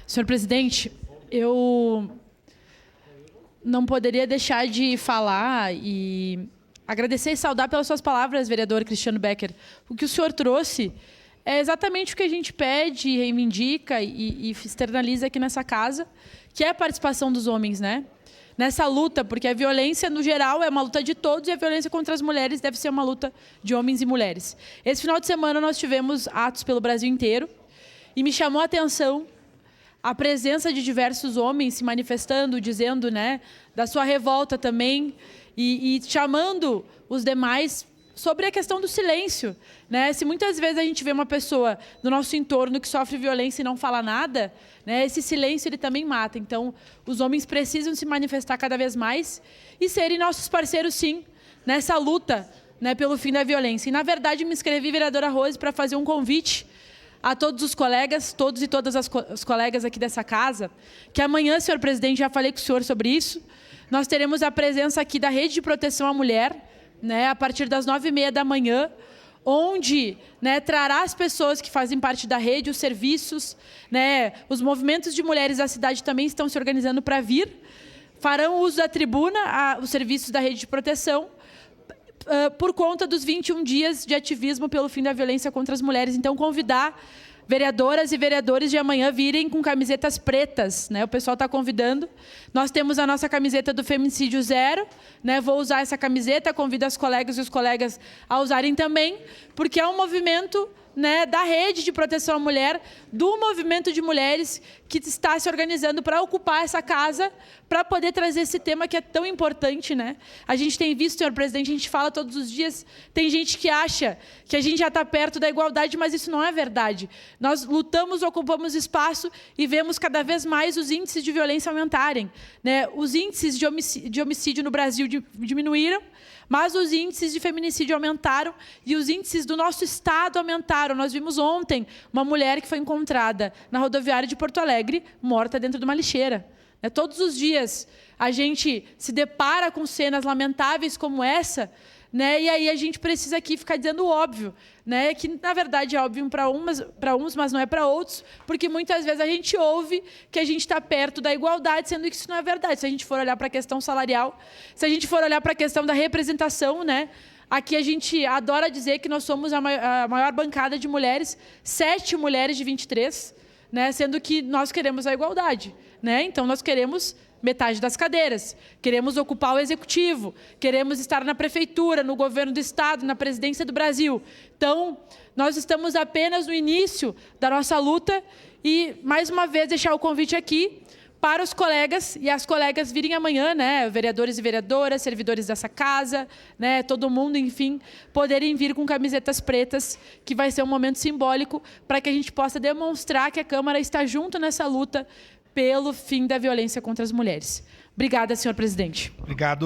Senhor presidente, eu não poderia deixar de falar e agradecer e saudar pelas suas palavras, vereador Cristiano Becker. O que o senhor trouxe é exatamente o que a gente pede, reivindica e externaliza aqui nessa casa, que é a participação dos homens, né? Nessa luta, porque a violência, no geral, é uma luta de todos e a violência contra as mulheres deve ser uma luta de homens e mulheres. Esse final de semana nós tivemos atos pelo Brasil inteiro e me chamou a atenção a presença de diversos homens se manifestando, dizendo, né, da sua revolta também e chamando os demais sobre a questão do silêncio, né? Se muitas vezes a gente vê uma pessoa no nosso entorno que sofre violência e não fala nada, né, esse silêncio ele também mata. Então, os homens precisam se manifestar cada vez mais e serem nossos parceiros, sim, nessa luta, né, pelo fim da violência. E, na verdade, me inscrevi, vereadora Rose, para fazer um convite a todos os colegas, todos e todas as colegas aqui dessa casa, que amanhã, senhor presidente, já falei com o senhor sobre isso, nós teremos a presença aqui da Rede de Proteção à Mulher, né, a partir das 9h30 da manhã, onde, né, trará as pessoas que fazem parte da rede, os serviços, né, os movimentos de mulheres da cidade também estão se organizando para vir, farão uso da tribuna, os serviços da Rede de Proteção, por conta dos 21 dias de ativismo pelo fim da violência contra as mulheres. Então, convidar vereadoras e vereadores de amanhã virem com camisetas pretas, né? O pessoal está convidando. Nós temos a nossa camiseta do Feminicídio Zero, né? Vou usar essa camiseta, convido as colegas e os colegas a usarem também, porque é um movimento, né, da Rede de Proteção à Mulher, do movimento de mulheres que está se organizando para ocupar essa casa, para poder trazer esse tema que é tão importante, né? A gente tem visto, senhor presidente, a gente fala todos os dias, tem gente que acha que a gente já está perto da igualdade, mas isso não é verdade. Nós lutamos, ocupamos espaço e vemos cada vez mais os índices de violência aumentarem, né? Os índices de homicídio no Brasil diminuíram, mas os índices de feminicídio aumentaram e os índices do nosso estado aumentaram. Nós vimos ontem uma mulher que foi encontrada na rodoviária de Porto Alegre, morta dentro de uma lixeira. Todos os dias a gente se depara com cenas lamentáveis como essa, né? E aí a gente precisa aqui ficar dizendo o óbvio, né? Que na verdade é óbvio para uns, mas não é para outros, porque muitas vezes a gente ouve que a gente está perto da igualdade, sendo que isso não é verdade. Se a gente for olhar para a questão salarial, se a gente for olhar para a questão da representação, né? Aqui a gente adora dizer que nós somos a maior bancada de mulheres, 7 mulheres de 23, né? Sendo que nós queremos a igualdade, né? Então nós queremos metade das cadeiras, queremos ocupar o executivo, queremos estar na prefeitura, no governo do estado, na presidência do Brasil. Então, nós estamos apenas no início da nossa luta e, mais uma vez, deixar o convite aqui para os colegas e as colegas virem amanhã, né, vereadores e vereadoras, servidores dessa casa, né, todo mundo, enfim, poderem vir com camisetas pretas, que vai ser um momento simbólico para que a gente possa demonstrar que a Câmara está junto nessa luta pelo fim da violência contra as mulheres. Obrigada, senhor presidente. Obrigado.